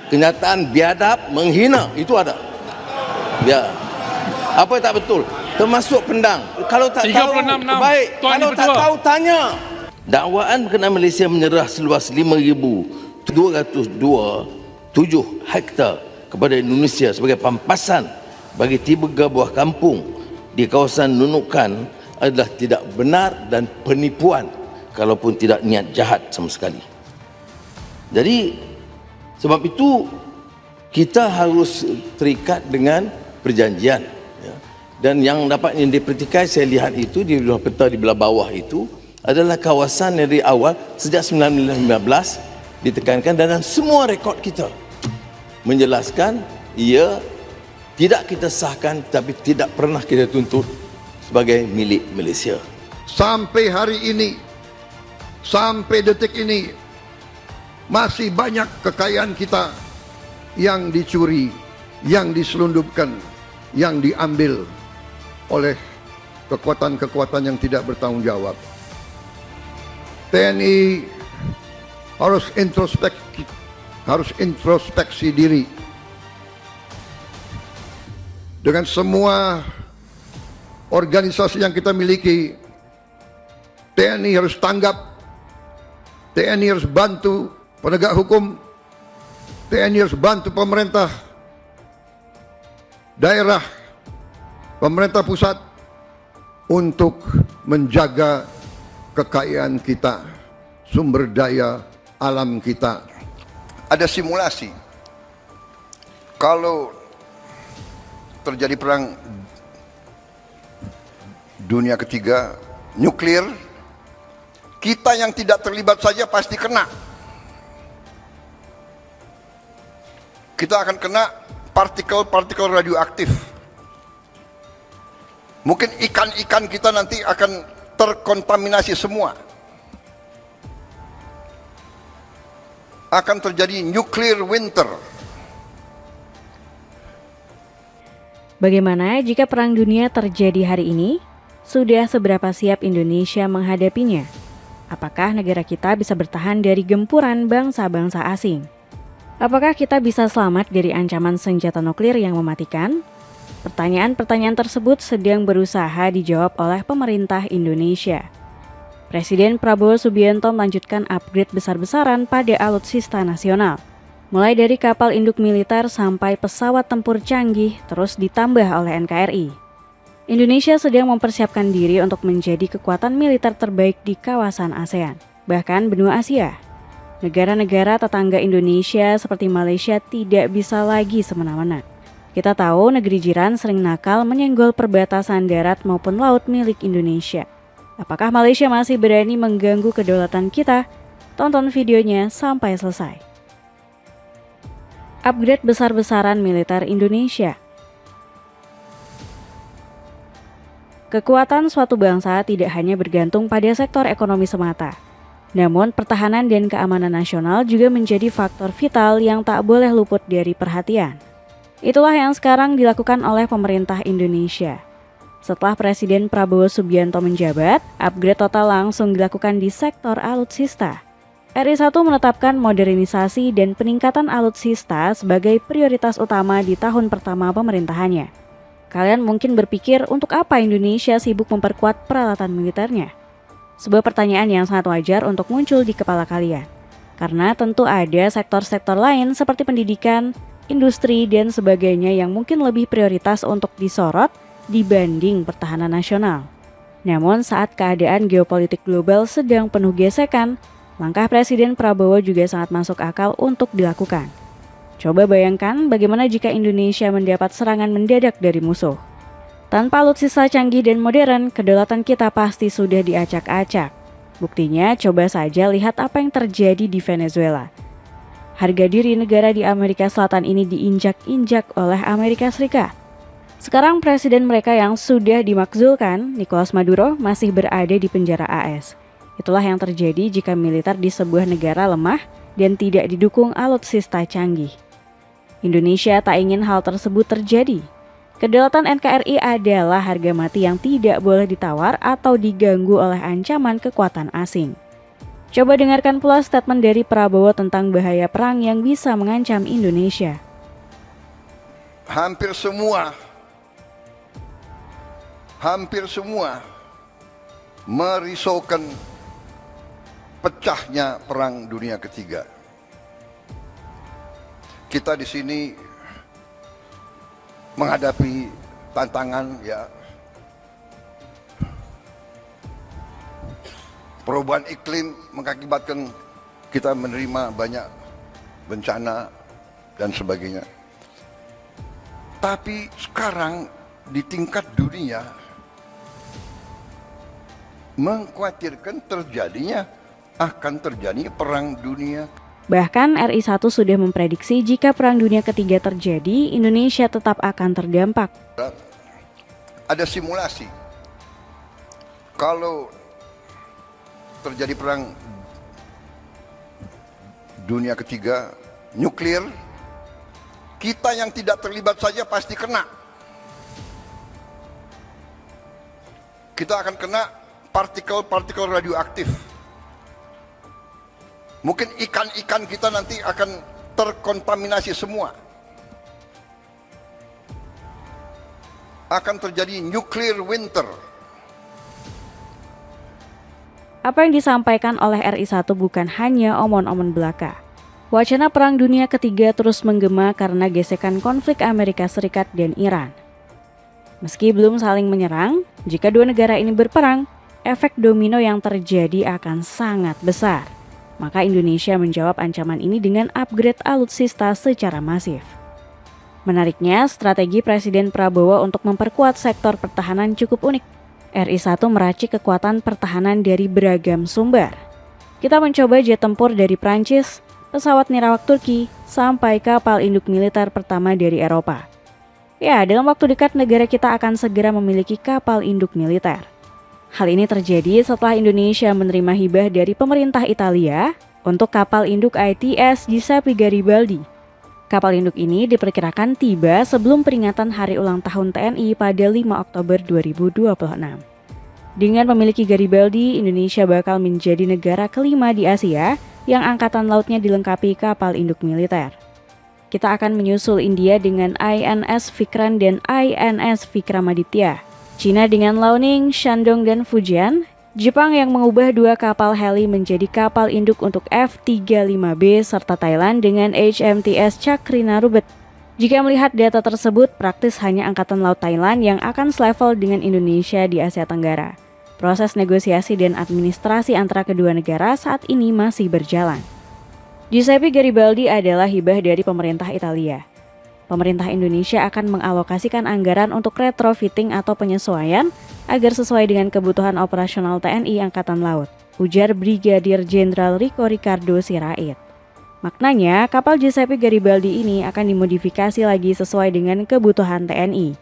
kenyataan biadab, menghina, itu ada. Ya. Apa tak betul? Termasuk pendang. Kalau tak tahu, baik. Kalau tak tahu, tanya. Dakwaan berkenaan Malaysia menyerah seluas 5,227 hektar kepada Indonesia sebagai pampasan bagi 3 buah kampung di kawasan Nunukan adalah tidak benar dan penipuan, kalaupun tidak niat jahat sama sekali. Jadi sebab itu kita harus terikat dengan perjanjian, ya. Dan yang dapat diperhatikan, saya lihat itu di belah peta di belah bawah itu adalah kawasan yang dari awal sejak 1915 ditekankan, dan semua rekod kita menjelaskan ia tidak kita sahkan tapi tidak pernah kita tuntut sebagai milik Malaysia. Sampai hari ini, sampai detik ini, masih banyak kekayaan kita yang dicuri, yang diselundupkan, yang diambil oleh kekuatan-kekuatan yang tidak bertanggung jawab. TNI harus introspeksi diri. Dengan semua organisasi yang kita miliki, TNI harus tanggap, TNI harus bantu penegak hukum, TNI harus bantu pemerintah daerah, pemerintah pusat untuk menjaga kekayaan kita, sumber daya alam kita. Ada simulasi, kalau terjadi perang dunia ketiga, nuklir, kita yang tidak terlibat saja pasti kena. Kita akan kena partikel-partikel radioaktif. Mungkin ikan-ikan kita nanti akan terkontaminasi semua. Akan terjadi nuclear winter. Bagaimana jika perang dunia terjadi hari ini? Sudah seberapa siap Indonesia menghadapinya? Apakah negara kita bisa bertahan dari gempuran bangsa-bangsa asing? Apakah kita bisa selamat dari ancaman senjata nuklir yang mematikan? Pertanyaan-pertanyaan tersebut sedang berusaha dijawab oleh pemerintah Indonesia. Presiden Prabowo Subianto melanjutkan upgrade besar-besaran pada alutsista nasional. Mulai dari kapal induk militer sampai pesawat tempur canggih terus ditambah oleh NKRI. Indonesia sedang mempersiapkan diri untuk menjadi kekuatan militer terbaik di kawasan ASEAN, bahkan benua Asia. Negara-negara tetangga Indonesia seperti Malaysia tidak bisa lagi semena-mena. Kita tahu negeri jiran sering nakal menyenggol perbatasan darat maupun laut milik Indonesia. Apakah Malaysia masih berani mengganggu kedaulatan kita? Tonton videonya sampai selesai. Upgrade besar-besaran militer Indonesia. Kekuatan suatu bangsa tidak hanya bergantung pada sektor ekonomi semata. Namun pertahanan dan keamanan nasional juga menjadi faktor vital yang tak boleh luput dari perhatian. Itulah yang sekarang dilakukan oleh pemerintah Indonesia. Setelah Presiden Prabowo Subianto menjabat, upgrade total langsung dilakukan di sektor alutsista. RI1 menetapkan modernisasi dan peningkatan alutsista sebagai prioritas utama di tahun pertama pemerintahannya. Kalian mungkin berpikir untuk apa Indonesia sibuk memperkuat peralatan militernya? Sebuah pertanyaan yang sangat wajar untuk muncul di kepala kalian. Karena tentu ada sektor-sektor lain seperti pendidikan, industri, dan sebagainya yang mungkin lebih prioritas untuk disorot dibanding pertahanan nasional. Namun saat keadaan geopolitik global sedang penuh gesekan, langkah Presiden Prabowo juga sangat masuk akal untuk dilakukan. Coba bayangkan bagaimana jika Indonesia mendapat serangan mendadak dari musuh. Tanpa alutsista canggih dan modern, kedaulatan kita pasti sudah diacak-acak. Buktinya, coba saja lihat apa yang terjadi di Venezuela. Harga diri negara di Amerika Selatan ini diinjak-injak oleh Amerika Serikat. Sekarang presiden mereka yang sudah dimakzulkan, Nicolas Maduro, masih berada di penjara AS. Itulah yang terjadi jika militer di sebuah negara lemah dan tidak didukung alutsista canggih. Indonesia tak ingin hal tersebut terjadi. Kedaulatan NKRI adalah harga mati yang tidak boleh ditawar atau diganggu oleh ancaman kekuatan asing. Coba dengarkan pula statement dari Prabowo tentang bahaya perang yang bisa mengancam Indonesia. Hampir semua merisaukan pecahnya Perang Dunia Ketiga. Kita di sini menghadapi tantangan, ya, perubahan iklim mengakibatkan kita menerima banyak bencana dan sebagainya. Tapi sekarang di tingkat dunia mengkhawatirkan akan terjadi perang dunia. Bahkan RI 1 sudah memprediksi jika perang dunia ketiga terjadi, Indonesia tetap akan terdampak. Ada simulasi. Kalau terjadi perang dunia ketiga, nuklir, kita yang tidak terlibat saja pasti kena. Kita akan kena partikel-partikel radioaktif. Mungkin ikan-ikan kita nanti akan terkontaminasi semua. Akan terjadi nuclear winter. Apa yang disampaikan oleh RI 1 bukan hanya omon-omon belaka. Wacana perang dunia ketiga terus menggema karena gesekan konflik Amerika Serikat dan Iran. Meski belum saling menyerang, jika dua negara ini berperang, efek domino yang terjadi akan sangat besar. Maka Indonesia menjawab ancaman ini dengan upgrade alutsista secara masif. Menariknya, strategi Presiden Prabowo untuk memperkuat sektor pertahanan cukup unik. RI 1 meracik kekuatan pertahanan dari beragam sumber. Kita mencoba jet tempur dari Prancis, pesawat nirawak Turki, sampai kapal induk militer pertama dari Eropa. Ya, dalam waktu dekat negara kita akan segera memiliki kapal induk militer. Hal ini terjadi setelah Indonesia menerima hibah dari pemerintah Italia untuk kapal induk ITS Giuseppe Garibaldi. Kapal induk ini diperkirakan tiba sebelum peringatan Hari Ulang Tahun TNI pada 5 Oktober 2026. Dengan memiliki Garibaldi, Indonesia bakal menjadi negara kelima di Asia yang angkatan lautnya dilengkapi kapal induk militer. Kita akan menyusul India dengan INS Vikran dan INS Vikramaditya. Cina dengan Liaoning, Shandong, dan Fujian, Jepang yang mengubah dua kapal heli menjadi kapal induk untuk F-35B, serta Thailand dengan HMTS Cakrinarubet. Jika melihat data tersebut, praktis hanya Angkatan Laut Thailand yang akan selevel dengan Indonesia di Asia Tenggara. Proses negosiasi dan administrasi antara kedua negara saat ini masih berjalan. Giuseppe Garibaldi adalah hibah dari pemerintah Italia. Pemerintah Indonesia akan mengalokasikan anggaran untuk retrofitting atau penyesuaian agar sesuai dengan kebutuhan operasional TNI Angkatan Laut, ujar Brigadir Jenderal Rico Ricardo Sirait. Maknanya, kapal Giuseppe Garibaldi ini akan dimodifikasi lagi sesuai dengan kebutuhan TNI.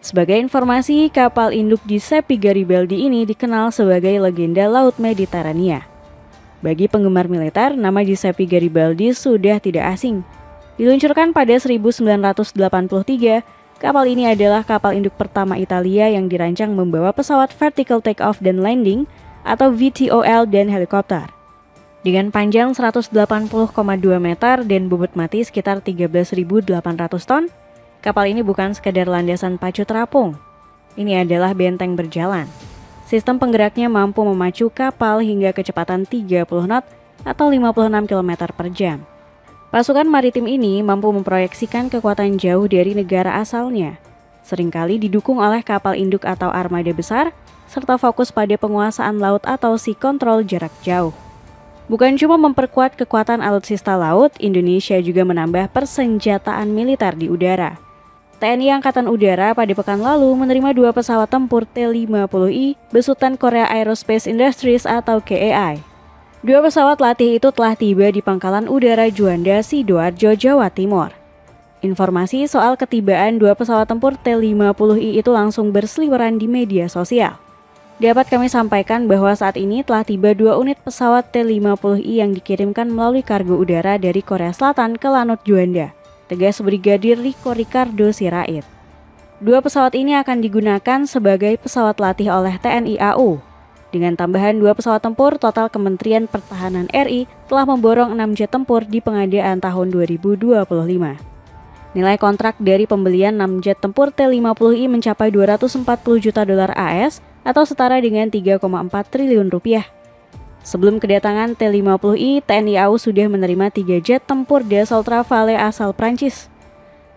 Sebagai informasi, kapal induk Giuseppe Garibaldi ini dikenal sebagai legenda Laut Mediterania. Bagi penggemar militer, nama Giuseppe Garibaldi sudah tidak asing. Diluncurkan pada 1983, kapal ini adalah kapal induk pertama Italia yang dirancang membawa pesawat vertical take-off dan landing atau VTOL dan helikopter. Dengan panjang 180,2 meter dan bobot mati sekitar 13.800 ton, kapal ini bukan sekadar landasan pacu terapung. Ini adalah benteng berjalan. Sistem penggeraknya mampu memacu kapal hingga kecepatan 30 knot atau 56 km per jam. Pasukan maritim ini mampu memproyeksikan kekuatan jauh dari negara asalnya, seringkali didukung oleh kapal induk atau armada besar, serta fokus pada penguasaan laut atau sea control jarak jauh. Bukan cuma memperkuat kekuatan alutsista laut, Indonesia juga menambah persenjataan militer di udara. TNI Angkatan Udara pada pekan lalu menerima 2 pesawat tempur T-50I besutan Korea Aerospace Industries atau KAI. 2 pesawat latih itu telah tiba di Pangkalan Udara Juanda, Sidoarjo, Jawa Timur. Informasi soal ketibaan 2 pesawat tempur T-50I itu langsung berseliweran di media sosial. Dapat kami sampaikan bahwa saat ini telah tiba 2 unit pesawat T-50I yang dikirimkan melalui kargo udara dari Korea Selatan ke Lanut Juanda, tegas Brigadir Rico Ricardo Sirait. 2 pesawat ini akan digunakan sebagai pesawat latih oleh TNI AU. Dengan tambahan 2 pesawat tempur, total Kementerian Pertahanan RI telah memborong 6 jet tempur di pengadaan tahun 2025. Nilai kontrak dari pembelian 6 jet tempur T-50I mencapai 240 juta dolar AS atau setara dengan 3,4 triliun rupiah. Sebelum kedatangan T-50I, TNI AU sudah menerima 3 jet tempur Dassault Rafale asal Prancis.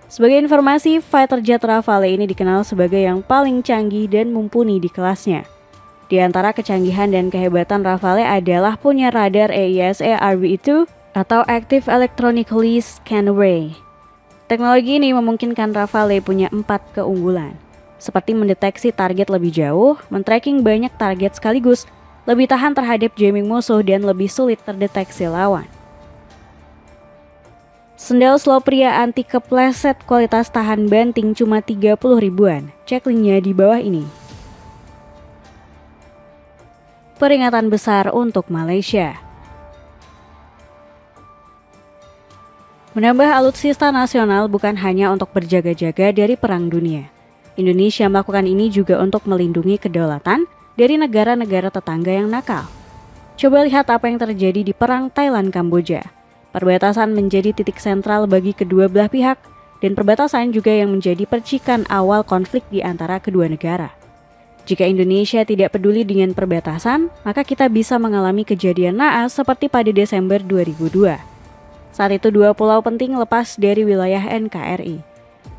Sebagai informasi, fighter jet Rafale ini dikenal sebagai yang paling canggih dan mumpuni di kelasnya. Di antara kecanggihan dan kehebatan Rafale adalah punya radar AESA RB2 atau Active Electronically Scanned Array. Teknologi ini memungkinkan Rafale punya 4 keunggulan, seperti mendeteksi target lebih jauh, men-tracking banyak target sekaligus, lebih tahan terhadap jamming musuh, dan lebih sulit terdeteksi lawan. Sendal slow pria anti kepleset kualitas tahan banting cuma 30 ribuan. Cek linknya di bawah ini. Peringatan besar untuk Malaysia. Menambah alutsista nasional bukan hanya untuk berjaga-jaga dari perang dunia. Indonesia melakukan ini juga untuk melindungi kedaulatan dari negara-negara tetangga yang nakal. Coba lihat apa yang terjadi di perang Thailand-Kamboja. Perbatasan menjadi titik sentral bagi kedua belah pihak, dan perbatasan juga yang menjadi percikan awal konflik di antara kedua negara. Jika Indonesia tidak peduli dengan perbatasan, maka kita bisa mengalami kejadian naas seperti pada Desember 2002. Saat itu 2 pulau penting lepas dari wilayah NKRI.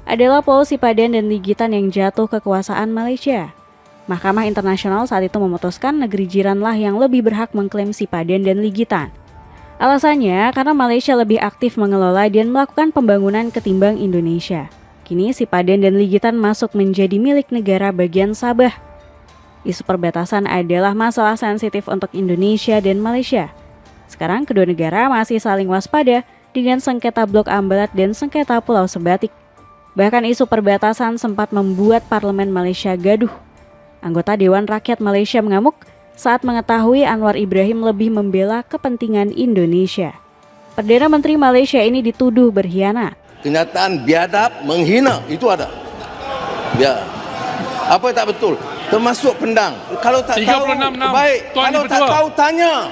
Adalah Pulau Sipadan dan Ligitan yang jatuh ke kekuasaan Malaysia. Mahkamah Internasional saat itu memutuskan negeri jiranlah yang lebih berhak mengklaim Sipadan dan Ligitan. Alasannya karena Malaysia lebih aktif mengelola dan melakukan pembangunan ketimbang Indonesia. Kini Sipadan dan Ligitan masuk menjadi milik negara bagian Sabah. Isu perbatasan adalah masalah sensitif untuk Indonesia dan Malaysia. Sekarang kedua negara masih saling waspada dengan sengketa Blok Ambalat dan sengketa Pulau Sebatik. Bahkan isu perbatasan sempat membuat parlemen Malaysia gaduh. Anggota Dewan Rakyat Malaysia mengamuk saat mengetahui Anwar Ibrahim lebih membela kepentingan Indonesia. Perdana Menteri Malaysia ini dituduh berkhianat. Kenyataan biadab, menghina, itu ada. Ya. Apa yang tak betul? Termasuk pendang. Kalau tak tahu, baik. Kalau tak tahu, tanya.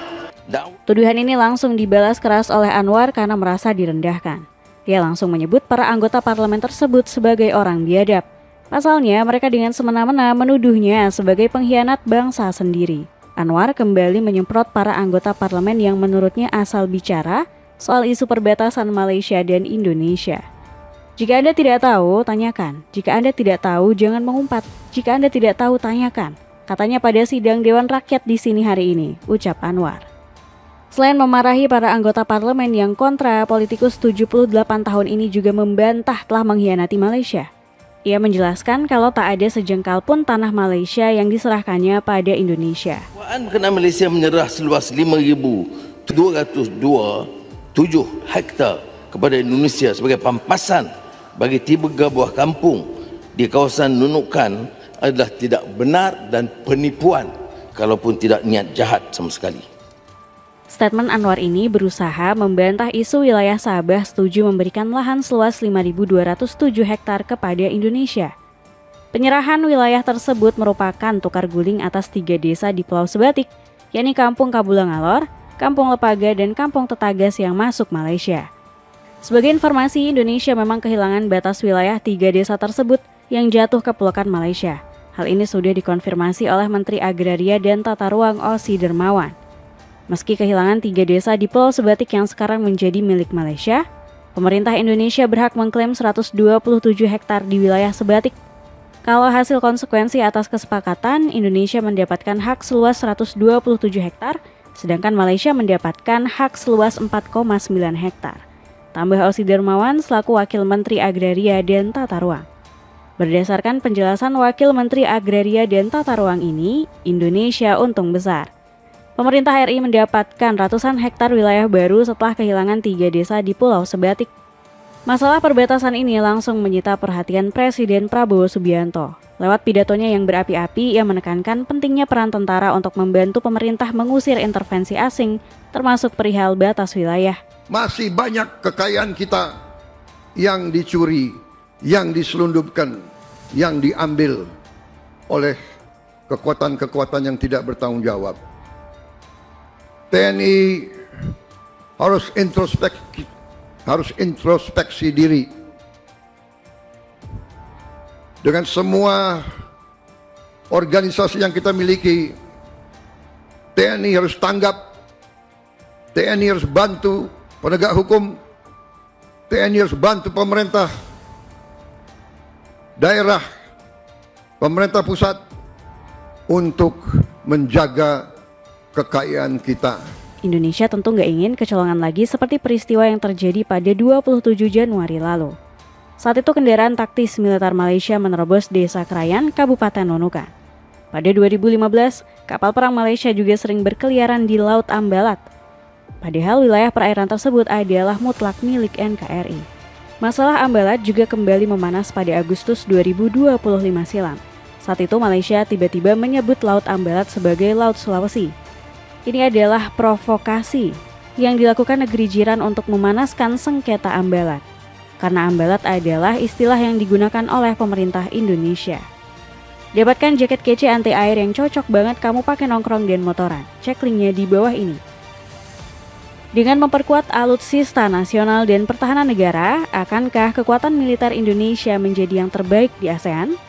Tuduhan ini langsung dibalas keras oleh Anwar karena merasa direndahkan. Dia langsung menyebut para anggota parlemen tersebut sebagai orang biadab. Pasalnya, mereka dengan semena-mena menuduhnya sebagai pengkhianat bangsa sendiri. Anwar kembali menyemprot para anggota parlemen yang menurutnya asal bicara soal isu perbatasan Malaysia dan Indonesia. Jika Anda tidak tahu, tanyakan. Jika Anda tidak tahu, jangan mengumpat. Jika Anda tidak tahu, tanyakan. Katanya pada sidang Dewan Rakyat di sini hari ini, ucap Anwar. Selain memarahi para anggota parlemen yang kontra, politikus 78 tahun ini juga membantah telah mengkhianati Malaysia. Ia menjelaskan kalau tak ada sejengkal pun tanah Malaysia yang diserahkannya pada Indonesia. Kerana Malaysia menyerah seluas 5,227 hektar kepada Indonesia sebagai pampasan bagi 3 buah kampung di kawasan Nunukan adalah tidak benar dan penipuan, kalaupun tidak niat jahat sama sekali. Statement Anwar ini berusaha membantah isu wilayah Sabah setuju memberikan lahan seluas 5.207 hektar kepada Indonesia. Penyerahan wilayah tersebut merupakan tukar guling atas 3 desa di Pulau Sebatik, yakni Kampung Kabulangalor, Kampung Lepaga, dan Kampung Tetagas yang masuk Malaysia. Sebagai informasi, Indonesia memang kehilangan batas wilayah 3 desa tersebut yang jatuh ke Pulokan Malaysia. Hal ini sudah dikonfirmasi oleh Menteri Agraria dan Tata Ruang Ossi Dermawan. Meski kehilangan 3 desa di Pulau Sebatik yang sekarang menjadi milik Malaysia, pemerintah Indonesia berhak mengklaim 127 hektar di wilayah Sebatik. Kalau hasil konsekuensi atas kesepakatan, Indonesia mendapatkan hak seluas 127 hektar, sedangkan Malaysia mendapatkan hak seluas 4,9 hektar. Tambah Ossi Dermawan selaku Wakil Menteri Agraria dan Tata Ruang. Berdasarkan penjelasan Wakil Menteri Agraria dan Tata Ruang ini, Indonesia untung besar. Pemerintah RI mendapatkan ratusan hektar wilayah baru setelah kehilangan 3 desa di Pulau Sebatik. Masalah perbatasan ini langsung menyita perhatian Presiden Prabowo Subianto. Lewat pidatonya yang berapi-api, ia menekankan pentingnya peran tentara untuk membantu pemerintah mengusir intervensi asing, termasuk perihal batas wilayah. Masih banyak kekayaan kita yang dicuri, yang diselundupkan, yang diambil oleh kekuatan-kekuatan yang tidak bertanggung jawab. TNI harus introspeksi diri. Dengan semua organisasi yang kita miliki, TNI harus tanggap, TNI harus bantu penegak hukum, TNI harus bantu pemerintah daerah, pemerintah pusat untuk menjaga kekayaan kita. Indonesia tentu nggak ingin kecolongan lagi seperti peristiwa yang terjadi pada 27 Januari lalu. Saat itu kendaraan taktis militer Malaysia menerobos desa Krayan, Kabupaten Nunukan. Pada 2015, kapal perang Malaysia juga sering berkeliaran di Laut Ambalat. Padahal wilayah perairan tersebut adalah mutlak milik NKRI. Masalah Ambalat juga kembali memanas pada Agustus 2025 silam. Saat itu Malaysia tiba-tiba menyebut Laut Ambalat sebagai Laut Sulawesi. Ini adalah provokasi yang dilakukan negeri jiran untuk memanaskan sengketa Ambalat. Karena Ambalat adalah istilah yang digunakan oleh pemerintah Indonesia. Dapatkan jaket kece anti air yang cocok banget kamu pakai nongkrong dan motoran. Cek linknya di bawah ini. Dengan memperkuat alutsista nasional dan pertahanan negara, akankah kekuatan militer Indonesia menjadi yang terbaik di ASEAN?